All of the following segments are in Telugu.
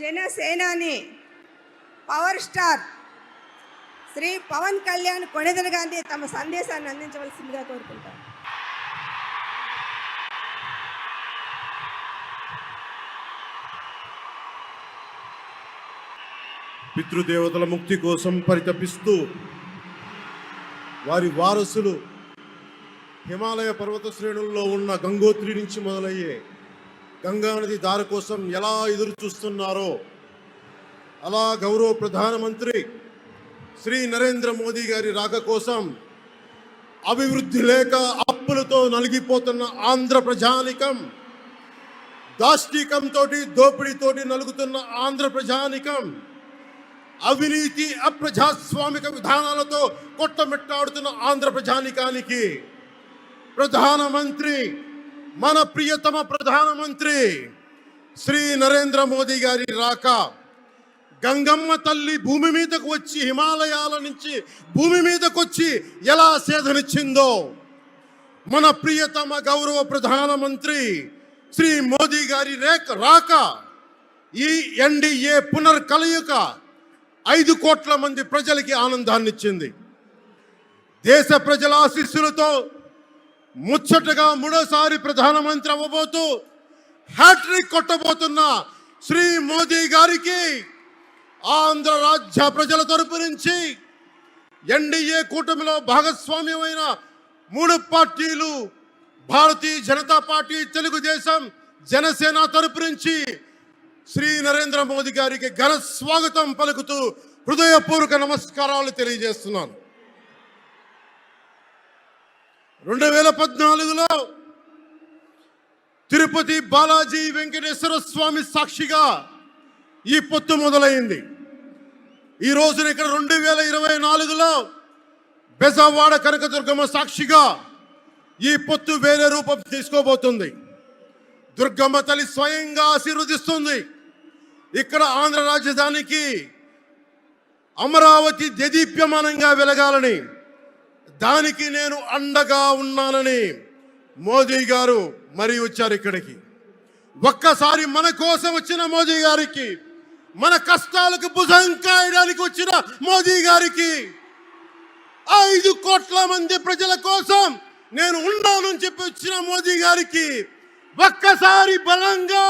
జనసేనాని పవర్ స్టార్ శ్రీ పవన్ కళ్యాణ్ కొణిదెల గాంధీ తమ సందేశాన్ని అందించవలసిందిగా కోరుకుంటారు. పితృదేవతల ముక్తి కోసం పరితపిస్తూ వారి వారసులు హిమాలయ పర్వత శ్రేణుల్లో ఉన్న గంగోత్రి నుంచి మొదలయ్యే గంగానది దారి కోసం ఎలా ఎదురు చూస్తున్నారో అలా గౌరవ ప్రధానమంత్రి శ్రీ నరేంద్ర మోదీ గారి రాక కోసం అభివృద్ధి లేక అప్పులతో నలిగిపోతున్న ఆంధ్ర ప్రజానికం, దాష్టికంతో దోపిడీతోటి నలుగుతున్న ఆంధ్ర ప్రజానికం, అవినీతి అప్రజాస్వామిక విధానాలతో కొట్టమిట్టాడుతున్న ఆంధ్ర ప్రజానికానికి ప్రధానమంత్రి, మన ప్రియతమ ప్రధానమంత్రి శ్రీ నరేంద్ర మోదీ గారి రాక, గంగమ్మ తల్లి భూమి మీదకు వచ్చి హిమాలయాల నుంచి భూమి మీదకు వచ్చి ఎలా సేధనిచ్చిందో మన ప్రియతమ గౌరవ ప్రధానమంత్రి శ్రీ మోదీ గారి రాక ఈ ఎన్డీఏ పునర్కలయిక 5 కోట్ల మంది ప్రజలకి ఆనందాన్ని ఇచ్చింది. దేశ ప్రజల ఆశీస్సులతో ముచ్చటగా 3వసారి ప్రధానమంత్రి అవ్వబోతూ హ్యాట్రిక్ కొట్టబోతున్న శ్రీ మోదీ గారికి ఆంధ్ర రాజ్య ప్రజల తరపు నుంచి, ఎన్డీఏ కూటమిలో భాగస్వామ్యమైన 3 పార్టీలు భారతీయ జనతా పార్టీ, తెలుగుదేశం, జనసేన తరపు నుంచి శ్రీ నరేంద్ర మోదీ గారికి ఘన స్వాగతం పలుకుతూ హృదయపూర్వక నమస్కారాలు తెలియజేస్తున్నాను. 2014లో తిరుపతి బాలాజీ వెంకటేశ్వర స్వామి సాక్షిగా ఈ పొత్తు మొదలైంది. ఈ రోజున ఇక్కడ 2024లో బెజవాడ కనకదుర్గమ్మ సాక్షిగా ఈ పొత్తు వేరే రూపం తీసుకోబోతుంది. దుర్గమ్మ తల్లి స్వయంగా ఆశీర్వదిస్తుంది. ఇక్కడ ఆంధ్ర రాజధానికి అమరావతి దేదీప్యమానంగా వెలగాలని, దానికి నేను అండగా ఉన్నానని మోదీ గారు మరీ వచ్చారు ఇక్కడికి. ఒక్కసారి మన కోసం వచ్చిన మోదీ గారికి, మన కష్టాలకు భుజం కాయడానికి వచ్చిన మోదీ గారికి, 5 కోట్ల మంది ప్రజల కోసం నేను ఉన్నానని చెప్పి వచ్చిన మోదీ గారికి ఒక్కసారి బలంగా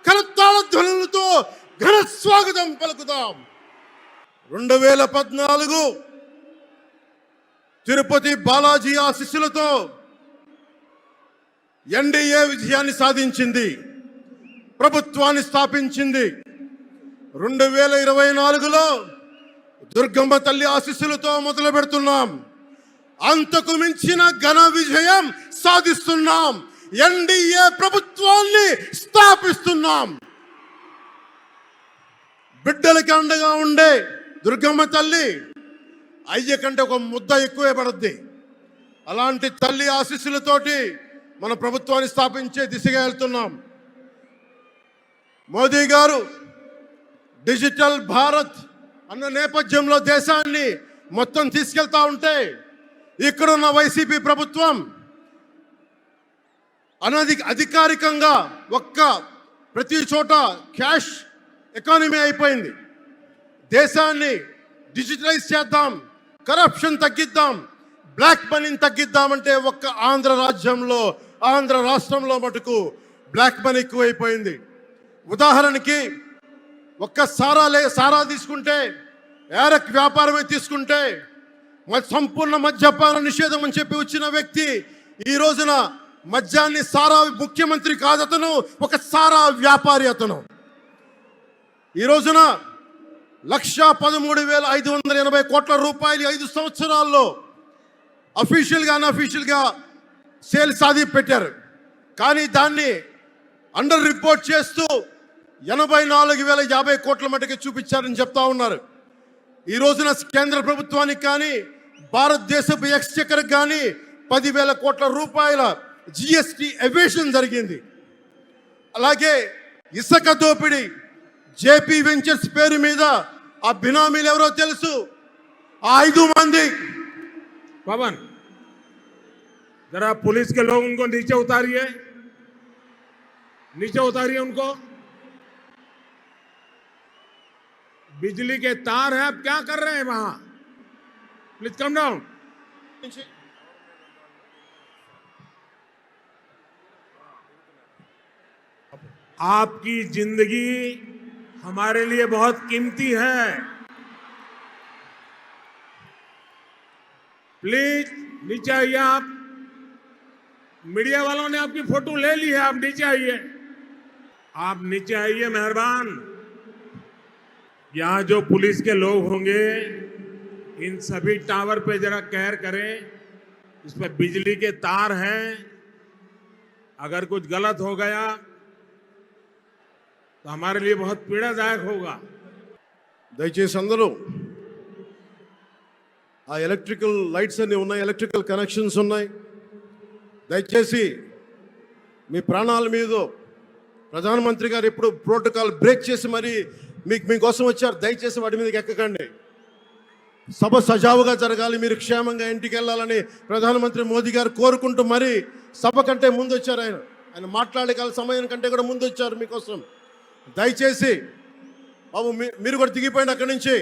కరతాళ ధ్వనులతో ఘన స్వాగతం పలుకుదాం. 2014 తిరుపతి బాలాజీ ఆశీస్సులతో ఎన్డీఏ విజయాన్ని సాధించింది, ప్రభుత్వాన్ని స్థాపించింది. 2024లో దుర్గమ్మ తల్లి ఆశీస్సులతో మొదలు పెడుతున్నాం. అంతకు మించిన ఘన విజయం సాధిస్తున్నాం. ఎన్డీఏ ప్రభుత్వాన్ని స్థాపిస్తున్నాం. బిడ్డలకి అండగా ఉండే దుర్గమ్మ తల్లి అయ్య కంటే ఒక ముద్ద ఎక్కువే పడుద్ది. అలాంటి తల్లి ఆశీస్సులతోటి మన ప్రభుత్వాన్ని స్థాపించే దిశగా వెళ్తున్నాం. మోదీ గారు డిజిటల్ భారత్ అన్న నేపథ్యంలో దేశాన్ని మొత్తం తీసుకెళ్తా ఉంటే, ఇక్కడున్న వైసీపీ ప్రభుత్వం అధికారికంగా ప్రతి చోట క్యాష్ ఎకానమీ అయిపోయింది. దేశాన్ని డిజిటలైజ్ చేద్దాం, కరప్షన్ తగ్గిద్దాం, బ్లాక్ మనీని తగ్గిద్దామంటే ఆంధ్ర రాజ్యంలో, ఆంధ్ర రాష్ట్రంలో మటుకు బ్లాక్ మనీ ఎక్కువైపోయింది. ఉదాహరణకి సారా తీసుకుంటే, ఏరక్ వ్యాపారమే తీసుకుంటే, సంపూర్ణ మద్యపాన నిషేధం అని చెప్పి వచ్చిన వ్యక్తి ఈ రోజున మద్యాన్ని సారా ముఖ్యమంత్రి కాదు, అతను ఒక సారా వ్యాపారి. అతను ఈ రోజున 1,13,580 కోట్ల రూపాయలు 5 సంవత్సరాల్లో అఫీషియల్గా అన్అఫీషియల్గా సేల్స్ అది పెట్టారు. కానీ దాన్ని అండర్ రిపోర్ట్ చేస్తూ 84,050 కోట్ల మటుకు చూపించారని చెప్తా ఉన్నారు. ఈ రోజున కేంద్ర ప్రభుత్వానికి కానీ భారతదేశపు ఎక్స్చెక్కర్కి కానీ 10,000 కోట్ల రూపాయల జిఎస్టి ఎవేషన్ జరిగింది. అలాగే ఇసుక దోపిడీ, జేపీ వెంచర్స్ పేరు మీద ఆ బినామీలు ఎవరో తెలుసు, ఆ 5 మంది. पवन जरा पुलिस के लोग उनको नीचे उतारिए उनको। बिजली के तार हैं, आप क्या कर रहे हैं वहां? Please come down. आपकी जिंदगी हमारे लिए बहुत कीमती है। प्लीज नीचे आइए आप। मीडिया वालों ने आपकी फोटो ले ली है, आप नीचे आइए। आप नीचे आइए मेहरबान। यहां जो पुलिस के लोग होंगे इन सभी टावर पे जरा केयर करें। इसमें बिजली के तार हैं, अगर कुछ गलत हो गया तो हमारे लिए बहुत पीड़ादायक होगा। దయచేసి అందరూ ఆ ఎలక్ట్రికల్ లైట్స్ అన్ని ఉన్నాయి, ఎలక్ట్రికల్ కనెక్షన్స్ ఉన్నాయి. దయచేసి మీ ప్రాణాల మీద ప్రధానమంత్రి గారు ఎప్పుడు ప్రోటోకాల్ బ్రేక్ చేసి మరి మీకోసం వచ్చారు. దయచేసి వాటి మీదకి ఎక్కకండి. సభ సజావుగా జరగాలి, మీరు క్షేమంగా ఇంటికి వెళ్ళాలని ప్రధానమంత్రి మోదీ గారు కోరుకుంటూ మరి సభ కంటే ముందు వచ్చారు. ఆయన మాట్లాడగల సమయం కంటే కూడా ముందు వచ్చారు మీకోసం. దయచేసి బాబు మీరు కూడా దిగిపోయింది అక్కడి నుంచి,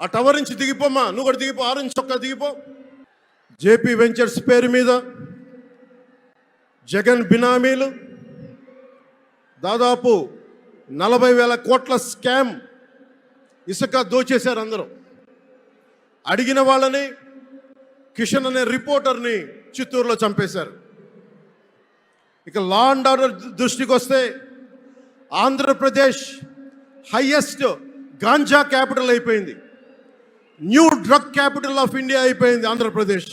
ఆ టవర్ నుంచి దిగిపోమ్మా. నువ్వు కూడా దిగిపో, ఆరెంజ్ చొక్కా దిగిపో. జేపీ వెంచర్స్ పేరు మీద జగన్ బినామీలు దాదాపు 40,000 కోట్ల స్కామ్ ఇసుక దోచేశారు. అందరూ అడిగిన వాళ్ళని, కిషన్ అనే రిపోర్టర్ని చిత్తూరులో చంపేశారు. ఇక లా అండ్ ఆర్డర్ దృష్టికి వస్తే ఆంధ్రప్రదేశ్ హైయెస్ట్ గాంజా క్యాపిటల్ అయిపోయింది. New drug capital of India అయిపోయింది ఆంధ్రప్రదేశ్.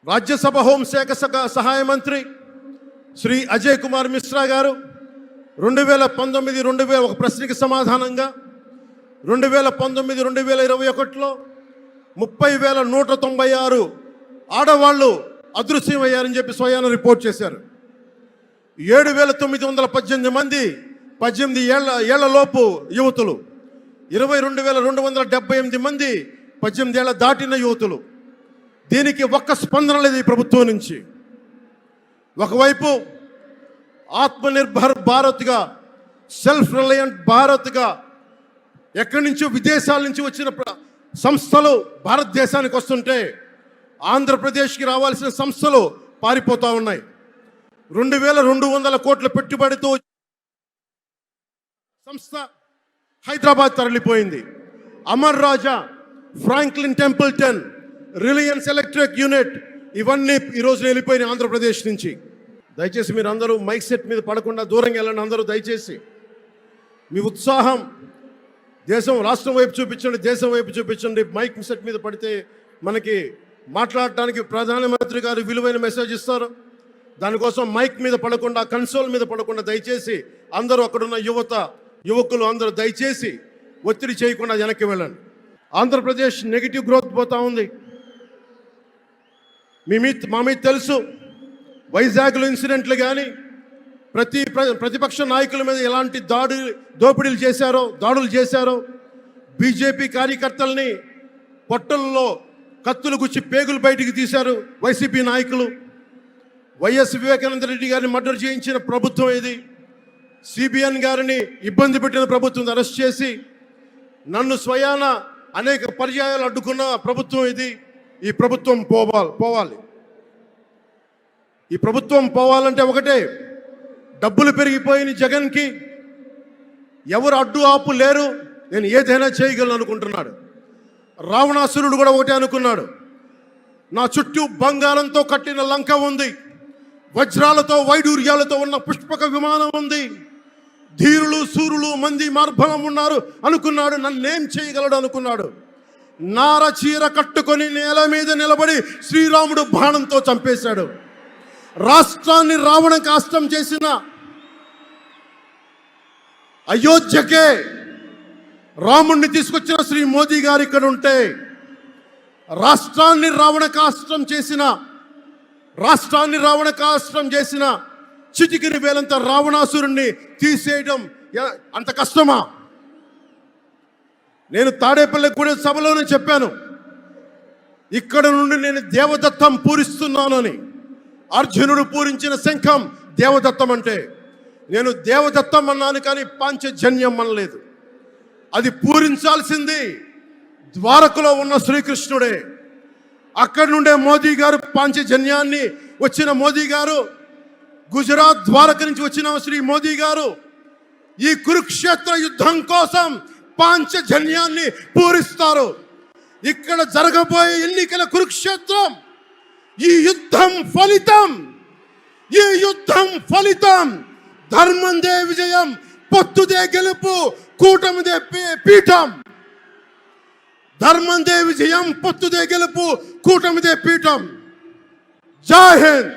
రాజ్యసభ హోంశాఖ సహాయ మంత్రి శ్రీ అజయ్ కుమార్ మిశ్రా గారు 2019 ఒక ప్రశ్నకి సమాధానంగా 2019-2021లో 30,196 ఆడవాళ్ళు అదృశ్యమయ్యారని చెప్పి స్వయాన రిపోర్ట్ చేశారు. 7,918 మంది 18 ఏళ్లలోపు యువతులు, 22,278 మంది 18 ఏళ్ల దాటిన యువతులు. దీనికి ఒక్క స్పందన లేదు ఈ ప్రభుత్వం నుంచి. ఒకవైపు ఆత్మనిర్భర్ భారత్గా, సెల్ఫ్ రిలయంట్ భారత్గా ఎక్కడి నుంచో విదేశాల నుంచి వచ్చిన సంస్థలు భారతదేశానికి వస్తుంటే ఆంధ్రప్రదేశ్కి రావాల్సిన సంస్థలు పారిపోతూ ఉన్నాయి. 2,200 కోట్ల పెట్టుబడితో సంస్థ హైదరాబాద్ తరలిపోయింది. Amar Raja, Franklin Templeton, Reliance electric unit ఇవన్నీ ఈరోజు వెళ్ళిపోయినాయి ఆంధ్రప్రదేశ్ నుంచి. దయచేసి మీరు అందరూ మైక్ సెట్ మీద పడకుండా దూరంగా వెళ్ళండి. అందరూ దయచేసి మీ ఉత్సాహం రాష్ట్రం వైపు చూపించండి, దేశం వైపు చూపించండి. మైక్ సెట్ మీద పడితే మనకి మాట్లాడటానికి ప్రధానమంత్రి గారు విలువైన మెసేజ్ ఇస్తారు. దానికోసం మైక్ మీద పడకుండా, కన్సోల్ మీద పడకుండా దయచేసి అందరూ అక్కడున్న యువకులు అందరూ దయచేసి ఒత్తిడి చేయకుండా వెనక్కి వెళ్ళండి. ఆంధ్రప్రదేశ్ నెగిటివ్ గ్రోత్ పోతా ఉంది. మా మీద తెలుసు వైజాగ్లో ఇన్సిడెంట్లు కానీ ప్రతిపక్ష నాయకుల మీద ఎలాంటి దాడులు చేశారో. బీజేపీ కార్యకర్తల్ని పొట్టల్లో కత్తులు గుచ్చి పేగులు బయటికి తీశారు వైసీపీ నాయకులు. వైఎస్ వివేకానంద రెడ్డి గారిని మర్డర్ చేయించిన ప్రభుత్వం ఇది. సిబిఎన్ గారిని ఇబ్బంది పెట్టిన ప్రభుత్వం అరెస్ట్ చేసి నన్ను స్వయాన అనేక పర్యాయాలు అడ్డుకున్న ప్రభుత్వం ఇది. ఈ ప్రభుత్వం పోవాలి. ఈ ప్రభుత్వం పోవాలంటే ఒకటే, డబ్బులు పెరిగిపోయిన జగన్కి ఎవరు అడ్డు ఆపు లేరు, నేను ఏదైనా చేయగలను అనుకుంటున్నాడు. రావణాసురుడు కూడా ఒకటే అనుకున్నాడు, నా చుట్టూ బంగారంతో కట్టిన లంక ఉంది, వజ్రాలతో వైడూర్యాలతో ఉన్న పుష్పక విమానం ఉంది, ధీరులు సూరులు మంది మార్బలం ఉన్నారు అనుకున్నాడు. నన్నేం చేయగలడు అనుకున్నాడు. నార చీర కట్టుకొని నేల మీద నిలబడి శ్రీరాముడు బాణంతో చంపేశాడు. రాష్ట్రాన్ని రావణ కాష్టం చేసిన అయోధ్యకే రాముణ్ణి తీసుకొచ్చిన శ్రీ మోదీ గారు ఇక్కడ ఉంటే రాష్ట్రాన్ని రావణ కాష్టం చేసిన చిటికిని వేలంత రావణాసురుణ్ణి తీసేయడం అంత కష్టమా? నేను తాడేపల్లి సభలోనే చెప్పాను, ఇక్కడ నుండి నేను దేవదత్తం పూరిస్తున్నానని. అర్జునుడు పూరించిన శంఖం దేవదత్తం అంటే నేను దేవదత్తం అన్నాను కానీ పాంచజన్యం అనలేదు. అది పూరించాల్సింది ద్వారకలో ఉన్న శ్రీకృష్ణుడే. అక్కడి నుండే మోదీ గారు పాంచజన్యాన్ని వచ్చిన మోదీ గారు, గుజరాత్ ద్వారక నుంచి వచ్చిన శ్రీ మోదీ గారు ఈ కురుక్షేత్ర యుద్ధం కోసం పాంచజన్యాన్ని పూరిస్తారు. ఇక్కడ జరగబోయే ఎన్నికల కురుక్షేత్రం ఈ యుద్ధం ఫలితం ధర్మందే విజయం, పొత్తుదే గెలుపు, కూటమిదే పీఠం. ధర్మందే విజయం, పొత్తుదే గెలుపు, కూటమిదే పీఠం. జై హింద్.